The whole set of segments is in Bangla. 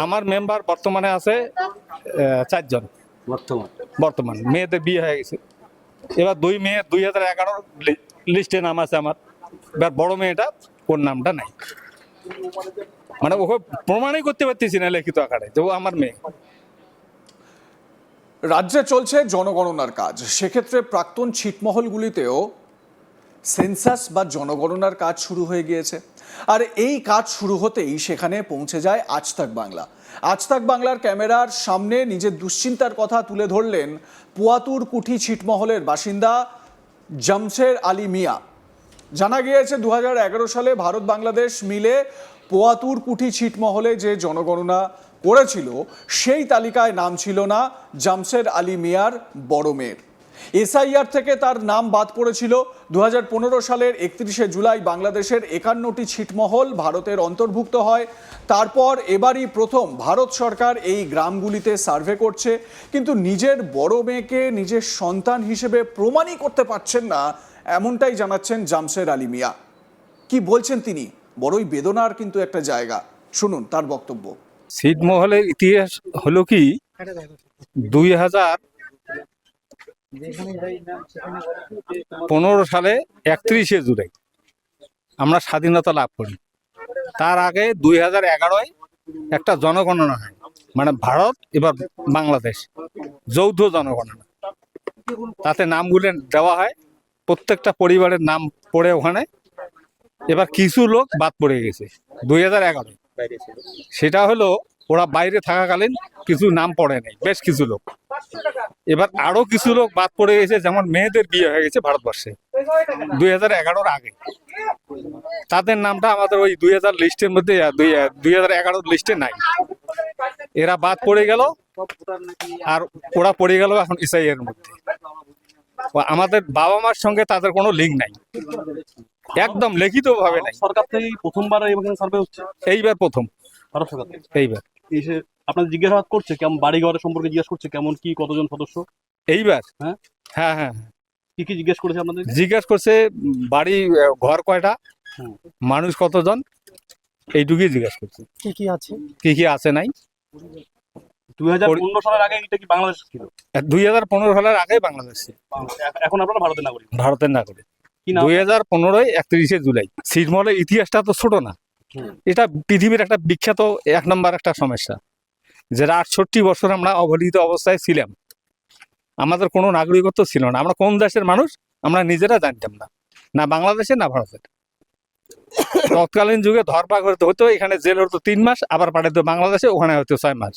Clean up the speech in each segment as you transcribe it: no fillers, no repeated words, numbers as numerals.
আমার মেম্বার বর্তমানে আছে 4 জন। বর্তমান মেয়েদের বিয়ে হয়ে গেছে। এবার 2 মেয়ে 2011 লিস্টে নাম আছে আমার। এবার বড় মেয়েটা ওর নামটা নাই, মানে ওকে প্রমাণই করতে পারতেছি না লিখিত আকারে যে ও আমার মেয়ে। রাজ্যে চলছে জনগণনার কাজ, সেক্ষেত্রে প্রাক্তন ছিটমহলগুলিতেও সেন্সাস বা জনগণনার কাজ শুরু হয়ে গিয়েছে। আর এই কাজ শুরু হতেই সেখানে পৌঁছে যায় আজ তাক বাংলা। আজ তাক বাংলার ক্যামেরার সামনে নিজের দুশ্চিন্তার কথা তুলে ধরলেন পুয়াতুর কুঠি ছিটমহলের বাসিন্দা জামশের আলী মিয়া। জানা গিয়েছে 2011 সালে ভারত বাংলাদেশ মিলে পোয়াতুর কুঠি ছিটমহলে যে জনগণনা করেছিল সেই তালিকায় নাম ছিল না জামশের আলী মিয়ার বড় মেয়ের। এসআইআর থেকে তার নাম বাদ পড়েছিল। 2015 সালের 31শে জুলাই বাংলাদেশের 51টি ছিটমহল ভারতের অন্তর্ভুক্ত হয়। তারপর এবারই প্রথম ভারত সরকার এই গ্রামগুলিতে সার্ভে করছে, কিন্তু নিজের বড় মেয়েকে নিজের সন্তান হিসেবে প্রমাণই করতে পারছেন না, এমনটাই জানাচ্ছেন জামশের আলী মিয়া। কি বলছেন তিনি, বড়ই বেদনার কিন্তু একটা জায়গা, শুনুন তার বক্তব্য। ছিটমহলের ইতিহাস হলো কি, 2015 সালে 31শে জুলাই আমরা স্বাধীনতা লাভ করি। তার আগে 2011-য় একটা জনগণনা হয়, মানে ভারত এবার বাংলাদেশ যৌথ জনগণনা। তাতে নামগুলো দেওয়া হয়, প্রত্যেকটা পরিবারের নাম পড়ে ওখানে। এবার কিছু লোক বাদ পড়ে গেছে 2011-য়, সেটা হলো ওরা বাইরে থাকাকালীন কিছু নাম পড়ে নেই, বেশ কিছু লোক। এবার আরো কিছু লোক বাদ পড়ে গেছে, যেমন মেয়েদের বিয়ে হয়ে গেছে ভারতবর্ষে 2011-র আগে, তাদের নামটা আমাদের ওই 2000 লিস্টের মধ্যে 2011 লিস্টে নাই। এরা বাদ পড়ে গেল, আর ওরা পড়ে গেল এখন এসআইআর এর মধ্যে। আমাদের বাবা মার সঙ্গে তাদের কোনো লিঙ্ক নাই, একদম লিখিত ভাবে নাই। সরকার থেকে প্রথমবার এখানে সার্ভে হচ্ছে, এইবার প্রথম ভারত সরকার থেকে। এইবার এসে আপনাদের জিজ্ঞাসাবাদ করছে, কেমন বাড়ি ঘরের সম্পর্কে জিজ্ঞেস করছে, কেমন কি, কতজন সদস্য। এইবার হ্যাঁ হ্যাঁ হ্যাঁ কি কি জিজ্ঞেস করেছে আপনাদের? জিজ্ঞাসা করছে বাড়ি ঘর কয়টা, মানুষ কতজন, এইটুকুই জিজ্ঞাসা করছে। কি কি আছে কি কি আছে নাই। 2015 সালের আগে এটা কি বাংলাদেশ ছিল? 2015 সালের আগে বাংলাদেশ ছিল। এখন আপনারা ভারতের নাগরিক। ভারতের নাগরিক। কি নাম? 2015-য় 31শে জুলাই। ছিটমহলের ইতিহাসটা তো ছোট না, এটা পৃথিবীর একটা বিখ্যাত 1 নম্বর একটা সমস্যা, যেটা 68 বছর আমরা অবহেলিত অবস্থায় ছিলাম। আমাদের কোনো নাগরিকত্ব ছিল না, আমরা কোন দেশের মানুষ আমরা নিজেরা জানতাম না, না বাংলাদেশের না ভারতের। তৎকালীন যুগে ধরপাক হতো, এখানে জেল হতো 3 মাস, আবার পাঠাতো বাংলাদেশে, ওখানে হতো 6 মাস।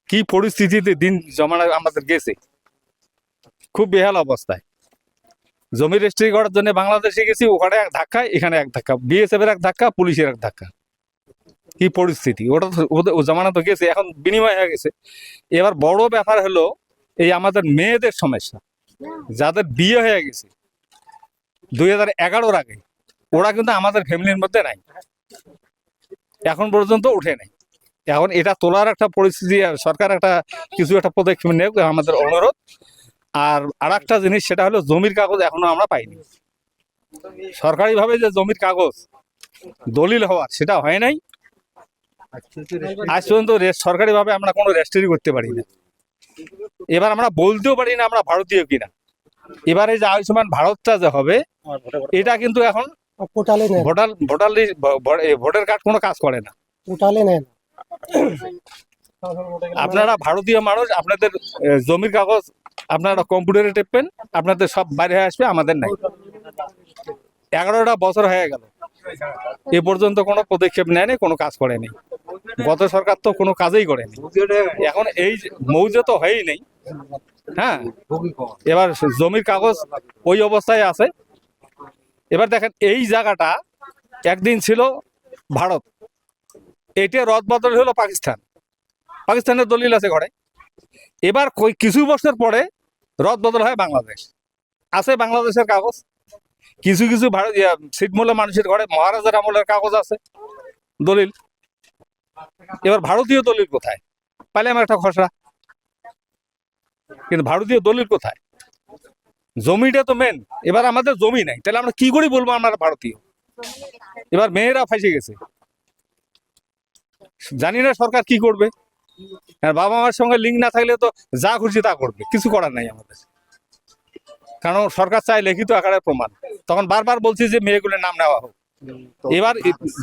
কি পরিস্থিতিতে দিন জমানো আমাদের গেছে, খুব বেহাল অবস্থায়। জমি রেজিস্ট্রি করার জন্য বাংলাদেশে গেছি, ওখানে এক ধাক্কা, এখানে এক ধাক্কা, বিএসএফ এর এক ধাক্কা, পুলিশের এক ধাক্কা। কি পরিস্থিতি, ওটা ও জমানা তো গেছে, এখন বিনিময় হয়ে গেছে। এবার বড় ব্যাপার হলো এই আমাদের মেয়েদের সমস্যা, যাদের বিয়ে হয়ে গেছে 2011-র আগে, ওরা কিন্তু আমাদের ফ্যামিলির মধ্যে নাই, এখন পর্যন্ত উঠে নাই। এখন এটা তোলার একটা পরিস্থিতি, সরকার একটা কিছু একটা পদক্ষেপ নেই, আমাদের অনুরোধ। আর আরেকটা জিনিস, সেটা হলো জমির কাগজ এখনো আমরা পাইনি। সরকারিভাবে যে জমির কাগজ দলিল হওয়ার, সেটা হয় নাই আজ পর্যন্ত। সরকারিভাবে আমরা কোনো রেজিস্ট্রি করতে পারি না। এবার আমরা বলতেও পারি না আমরা ভারতীয় কিনা। এবারে যে আয়ুষ্মান ভারতটা যে হবে, এটা কিন্তু এখন পোর্টালে নেন, ভোটার কার্ড কোনো কাজ করে না। পোর্টালে নেন। আপনারা ভারতীয় মানুষ, আপনাদের জমির কাগজ আপনারা কম্পিউটারে টেপবেন, আপনাদের সব বাইরে হয়ে আসবে, আমাদের নাই। 11টা বছর হয়ে গেল, এ পর্যন্ত কোনো পদক্ষেপ নেয়নি, কোনো কাজ করেনি। গত সরকার তো কোনো কাজই করেনি। এখন এই মৌজা তো হয়ই নেই। হ্যাঁ, এবার জমির কাগজ ওই অবস্থায় আছে। এবার দেখেন, এই জায়গাটা একদিন ছিল ভারত, এটা রদ বদল হলো পাকিস্তান, পাকিস্তানের দলিল আছে ঘরে। এবার কিছু বছর পরে রদ বদল হয় বাংলাদেশ, আছে বাংলাদেশের কাগজ। কিছু কিছু ছিটমহলের মানুষের ঘরে মহারাজার আমলের কাগজ আছে, দলিল। এবার ভারতীয় দলিল কোথায় পাইলাম একটা খসড়া, কিন্তু ভারতীয় দলিল কোথায়? জমিটা তো মেন। এবার আমাদের জমি নাই, তাহলে আমরা কি করে বলবো আমরা ভারতীয়? এবার মেয়েরা ফাঁসে গেছে, জানি না সরকার কি করবে। আর বাবা মার সঙ্গে লিঙ্ক না থাকলে তো যা খুশি তা করবে, কিছু করার নাই আমাদের। কারণ সরকার চায় লিখিত আকারে প্রমাণ। তখন বারবার বলছি যে মেয়েগুলোর নাম নেওয়া হোক। এবার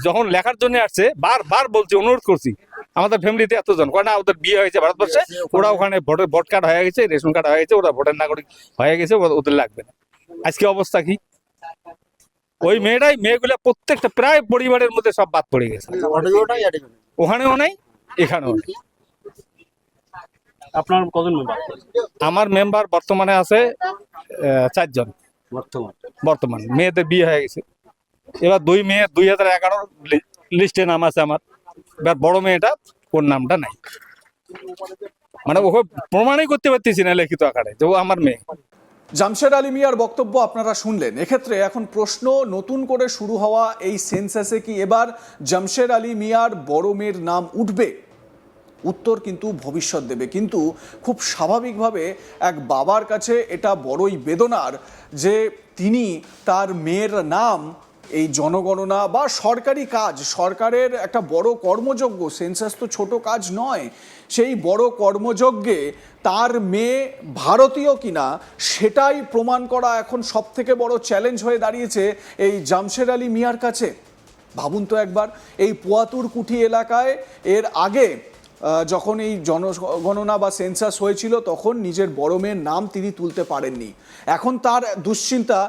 যখন লেখার জন্য আসছে বারবার বলছি, অনুরোধ করছি, আমাদের ফ্যামিলিতে এতজন কয় না, ওদের বিয়ে হয়েছে ভারতবর্ষে, ওরা ওখানে ভোট কার্ড হয়ে গেছে, রেশন কার্ড হয়ে গেছে, ওরা ভোটের নাগরিক হয়ে গেছে, ওদের লাগবে না। আজকে অবস্থা কি? ওই মেয়েগুলো প্রত্যেকটা প্রায় পরিবারের মধ্যে সব বাদ পড়ে গেছে, ওখানেও নাই এখানেও নাই। আপনার কজন মেম্বার আমার মেম্বার বর্তমানে আছে 4 জন। বর্তমান মেয়েদের বিয়ে হয়ে গেছে। এবার 2 মেয়ে 2011 লিস্টে নাম আছে আমার। এবার বড় মেয়েটা, ওর নামটা নাই, মানে ওকে প্রমাণই করতে পারতেছি না লিখিত আকারে যে ও আমার মেয়ে। জামশেদ আলী মিয়ার বক্তব্য আপনারা শুনলেন। এক্ষেত্রে এখন প্রশ্ন, নতুন করে শুরু হওয়া এই সেন্সাসে কি এবার জামশেদ আলী মিয়ার বড় মেয়ের নাম উঠবে? উত্তর কিন্তু ভবিষ্যৎ দেবে। কিন্তু খুব স্বাভাবিকভাবে এক বাবার কাছে এটা বড়ই বেদনার যে তিনি তার মেয়ের নাম এই জনগণনা বা সরকারি কাজ, সরকারের একটা বড় কর্মযজ্ঞ, সেন্সাস তো ছোট কাজ নয়, সেই বড় কর্মযজ্ঞে তার মেয়ে ভারতীয় কিনা সেটাই প্রমাণ করা এখন সব থেকে বড় চ্যালেঞ্জ হয়ে দাঁড়িয়েছে এই জামশেদ আলী মিয়ার কাছে। ভাবুন তো একবার, এই পোয়াতুর কুঠি এলাকায় এর আগে যখন এই জনগণনা বা সেন্সাস হয়েছিল তখন নিজের বড় মেয়ের নাম তিনি তুলতে পারেননি। এখন তার দুশ্চিন্তা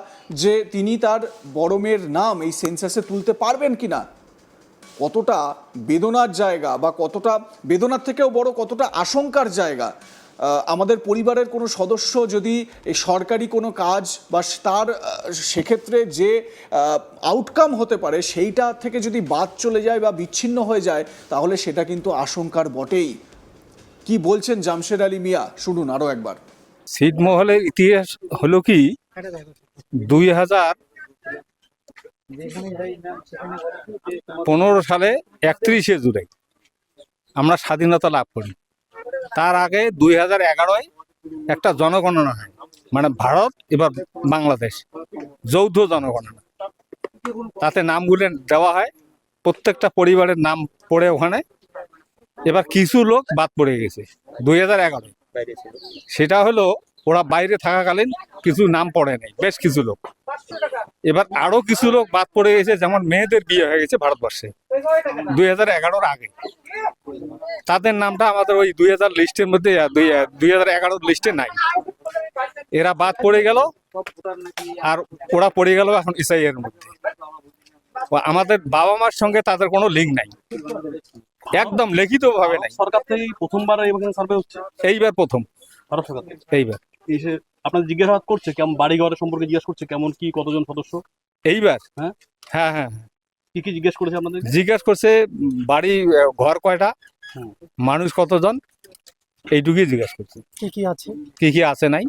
যে তিনি তার বড় মেয়ের নাম এই সেন্সাসে তুলতে পারবেন কিনা। কতটা বেদনার জায়গা, বা কতটা বেদনার থেকেও বড় কতটা আশঙ্কার জায়গা। আমাদের পরিবারের কোনো সদস্য যদি এই সরকারি কোনো কাজ বা তার সেক্ষেত্রে যে আউটকাম হতে পারে সেইটা থেকে যদি বাদ চলে যায় বা বিচ্ছিন্ন হয়ে যায়, তাহলে সেটা কিন্তু আশঙ্কার বটেই। কি বলছেন জামশেদ আলী মিয়া, শুনুন আরো একবার। ছিটমহলের ইতিহাস হলো কি, 2015 সালে 31শে জুলাই আমরা স্বাধীনতা লাভ করি। তার আগে 2011 একটা জনগণনা হয়, মানে ভারত এবার বাংলাদেশ যৌথ জনগণনা। তাতে নামগুলো দেওয়া হয়, প্রত্যেকটা পরিবারের নাম পড়ে ওখানে। এবার কিছু লোক বাদ পড়ে গেছে 2011। সেটা হলো ওরা বাইরে থাকাকালীন কিছু নাম পড়ে নাই, বেশ কিছু লোক। এবার আরো কিছু লোক বাদ পড়ে গেছে, যেমন মেয়েদের বিয়ে হয়ে গেছে ভারতবর্ষে 2011 আগে, তাদের নামটা আমাদের ওই 2000 লিস্টের মধ্যে 2011 লিস্টে নাই। এরা বাদ পড়ে গেল, আর ওরা পড়ে গেল এখন ইসাই এর মধ্যে। আমাদের বাবা মার সঙ্গে তাদের কোনো লিঙ্ক নাই, একদম লিখিত ভাবে নাই। সরকার থেকে প্রথমবার এখানে সার্ভে হচ্ছে, এইবার প্রথম ভারত সরকার থেকে। এইবার এসে আপনার জিজ্ঞাসাবাদ করছে, কেমন বাড়ি ঘরের সম্পর্কে জিজ্ঞাসা করছে, কেমন কি, কতজন সদস্য? এইবার হ্যাঁ হ্যাঁ হ্যাঁ কি কি জিজ্ঞেস করেছে আপনাদের? জিজ্ঞাসা করছে বাড়ি ঘর কয়টা, মানুষ কতজন, এইটুকুই জিজ্ঞাসা করছে। কি কি আছে কি কি আছে নাই।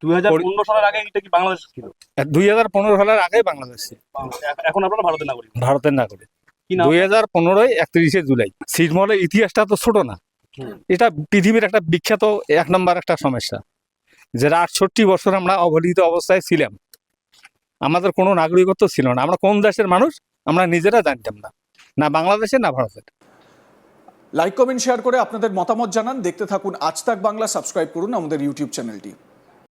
2015 সালের আগে এটা কি বাংলাদেশ ছিল? 2015 সালের আগে বাংলাদেশ ছিল। এখন আপনারা ভারতের নাগরিক। ভারতের নাগরিক। কি নাম? 2015 31শে জুলাই। ছিটমহলের ইতিহাসটা তো ছোট না, এটা পৃথিবীর একটা বিখ্যাত 1 নম্বর একটা সমস্যা, যেটা 68 বছর আমরা অবহেলিত অবস্থায় ছিলাম। আমাদের কোনো নাগরিকত্ব ছিল না, আমরা কোন দেশের মানুষ আমরা নিজেরা জানতাম না, না বাংলাদেশের না ভারতের। লাইক কমেন্ট শেয়ার করে আপনাদের মতামত জানান। দেখতে থাকুন আজ তাক বাংলা, সাবস্ক্রাইব করুন আমাদের ইউটিউব চ্যানেলটি।